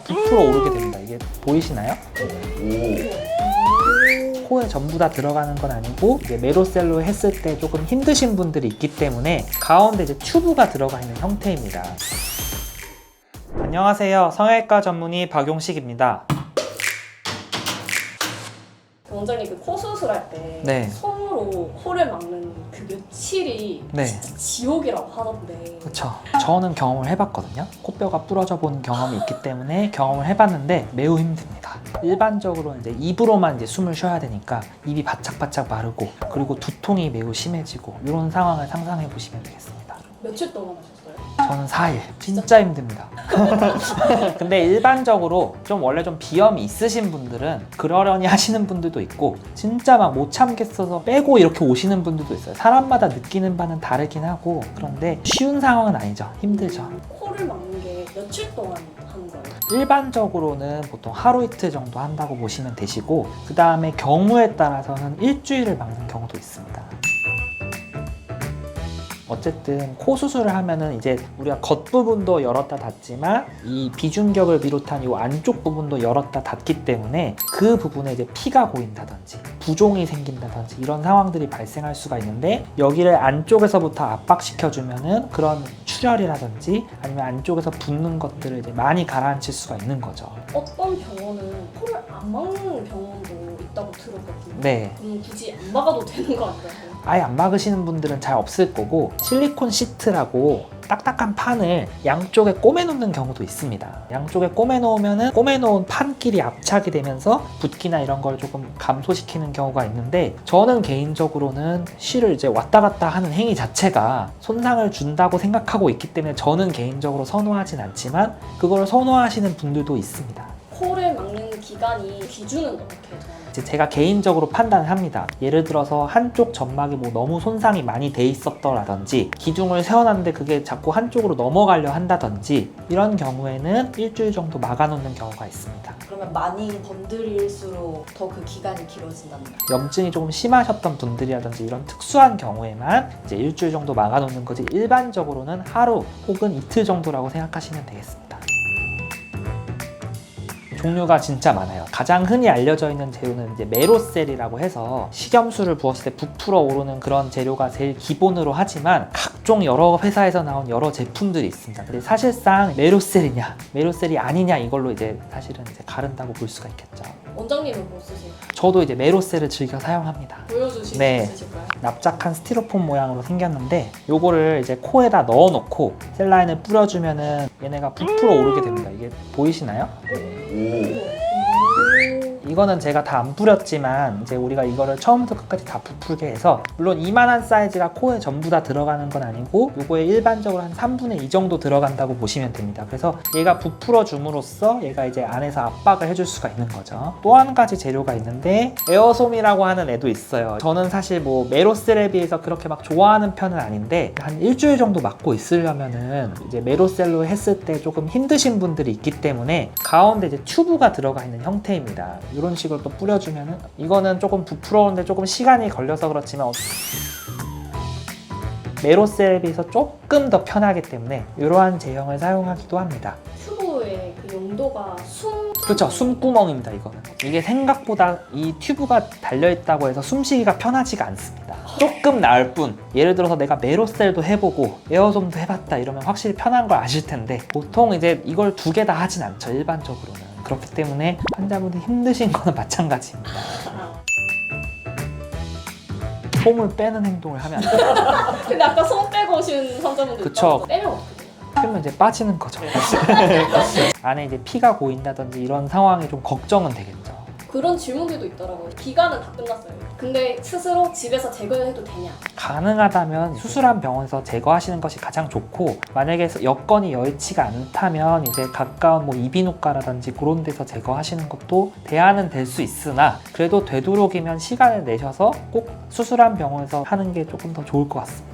부풀어 오르게 됩니다. 이게 보이시나요? 코에 전부 다 들어가는 건 아니고 이제 메로셀로 했을 때 조금 힘드신 분들이 있기 때문에 가운데 이제 튜브가 들어가 있는 형태입니다. 안녕하세요. 성형외과 전문의 박용식입니다. 원장님 그 코 수술할 때 네. 손으로 코를 막는 그 며칠이 네. 진짜 지옥이라고 하던데. 그렇죠. 저는 경험을 해봤거든요. 코뼈가 부러져 보는 경험이 있기 때문에 경험을 해봤는데 매우 힘듭니다. 일반적으로 이제 입으로만 이제 숨을 쉬어야 되니까 입이 바짝바짝 마르고 그리고 두통이 매우 심해지고 이런 상황을 상상해 보시면 되겠습니다. 며칠 동안 하셨어요? 저는 4일. 진짜 힘듭니다. 근데 일반적으로 좀 원래 좀 비염이 있으신 분들은 그러려니 하시는 분들도 있고 진짜 막 못 참겠어서 빼고 이렇게 오시는 분들도 있어요. 사람마다 느끼는 바는 다르긴 하고 그런데 쉬운 상황은 아니죠. 힘들죠. 코를 막는 게 며칠 동안 하는 거예요? 일반적으로는 보통 하루 이틀 정도 한다고 보시면 되시고 그 다음에 경우에 따라서는 일주일을 막는 경우도 있습니다. 어쨌든 코 수술을 하면은 이제 우리가 겉부분도 열었다 닫지만 이 비중격을 비롯한 이 안쪽 부분도 열었다 닫기 때문에 그 부분에 이제 피가 고인다든지 부종이 생긴다든지 이런 상황들이 발생할 수가 있는데 여기를 안쪽에서부터 압박시켜주면은 그런 출혈이라든지 아니면 안쪽에서 붓는 것들을 이제 많이 가라앉힐 수가 있는 거죠. 어떤 병원은 코를 안 막는 병원도 있다고 들었거든요. 네. 그럼 굳이 안 막아도 되는 거 아닌가요? 아예 안 막으시는 분들은 잘 없을 거고 실리콘 시트라고 딱딱한 판을 양쪽에 꼬매놓는 경우도 있습니다. 양쪽에 꼬매놓으면은 꼬매놓은 판끼리 압착이 되면서 붓기나 이런 걸 조금 감소시키는 경우가 있는데 저는 개인적으로는 실을 이제 왔다 갔다 하는 행위 자체가 손상을 준다고 생각하고 있기 때문에 저는 개인적으로 선호하진 않지만 그걸 선호하시는 분들도 있습니다. 코를 막는 기준은 어떻게 정하나요? 제가 개인적으로 판단을 합니다. 예를 들어서 한쪽 점막이 뭐 너무 손상이 많이 돼 있었더라든지 기둥을 세워놨는데 그게 자꾸 한쪽으로 넘어가려 한다든지 이런 경우에는 일주일 정도 막아놓는 경우가 있습니다. 그러면 많이 건드릴수록 더 그 기간이 길어진다는 거예요? 염증이 조금 심하셨던 분들이라든지 이런 특수한 경우에만 이제 일주일 정도 막아놓는 거지 일반적으로는 하루 혹은 이틀 정도라고 생각하시면 되겠습니다. 종류가 진짜 많아요. 가장 흔히 알려져 있는 재료는 이제 메로셀이라고 해서 식염수를 부었을 때 부풀어 오르는 그런 재료가 제일 기본으로 하지만 각종 여러 회사에서 나온 여러 제품들이 있습니다. 근데 사실상 메로셀이냐, 메로셀이 아니냐 이걸로 이제 사실은 이제 가른다고 볼 수가 있겠죠. 원장님은 뭐 쓰세요? 저도 이제 메로셀을 즐겨 사용합니다. 보여주실 네. 수 있으실까요? 납작한 스티로폼 모양으로 생겼는데 요거를 이제 코에다 넣어놓고 셀라인을 뿌려주면은 얘네가 부풀어 오르게 됩니다. 이게 보이시나요? 이거는 제가 다 안 뿌렸지만 이제 우리가 이거를 처음부터 끝까지 다 부풀게 해서 물론 이만한 사이즈가 코에 전부 다 들어가는 건 아니고 요거에 일반적으로 한 3분의 2 정도 들어간다고 보시면 됩니다. 그래서 얘가 부풀어 줌으로써 얘가 이제 안에서 압박을 해줄 수가 있는 거죠. 또 한 가지 재료가 있는데 에어솜이라고 하는 애도 있어요. 저는 사실 뭐 메로셀에 비해서 그렇게 막 좋아하는 편은 아닌데 한 일주일 정도 맞고 있으려면은 이제 메로셀로 했을 때 조금 힘드신 분들이 있기 때문에 가운데 이제 튜브가 들어가 있는 형태입니다. 이런 식으로 또 뿌려주면은 이거는 조금 부풀어오는데 조금 시간이 걸려서 그렇지만 메로셀에 비해서 조금 더 편하기 때문에 이러한 제형을 사용하기도 합니다. 튜브의 그 용도가 그렇죠. 숨구멍입니다. 이거는 이게 생각보다 이 튜브가 달려있다고 해서 숨쉬기가 편하지가 않습니다. 조금 나을 뿐 예를 들어서 내가 메로셀도 해보고 에어솜도 해봤다 이러면 확실히 편한 걸 아실 텐데 보통 이제 이걸 두 개 다 하진 않죠. 일반적으로는. 그렇기 때문에 환자분들 힘드신 거는 마찬가지입니다. 솜을 빼는 행동을 하면 안 돼요. 근데 아까 손 빼고 오신 환자분들 그쵸. 빼면 어떻게 돼요? 빼면 이제 빠지는 거죠. 안에 이제 피가 고인다든지 이런 상황이 좀 걱정은 되겠죠. 그런 질문들도 있더라고요. 기간은 다 끝났어요. 근데 스스로 집에서 제거해도 되냐? 가능하다면 수술한 병원에서 제거하시는 것이 가장 좋고 만약에 여건이 여의치가 않다면 이제 가까운 뭐 이비인후과라든지 그런 데서 제거하시는 것도 대안은 될 수 있으나 그래도 되도록이면 시간을 내셔서 꼭 수술한 병원에서 하는 게 조금 더 좋을 것 같습니다.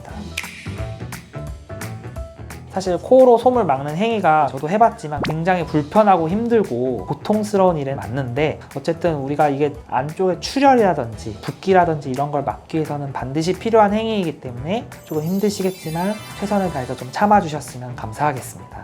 사실 코로 솜을 막는 행위가 저도 해봤지만 굉장히 불편하고 힘들고 고통스러운 일은 맞는데 어쨌든 우리가 이게 안쪽에 출혈이라든지 붓기라든지 이런 걸 막기 위해서는 반드시 필요한 행위이기 때문에 조금 힘드시겠지만 최선을 다해서 좀 참아주셨으면 감사하겠습니다.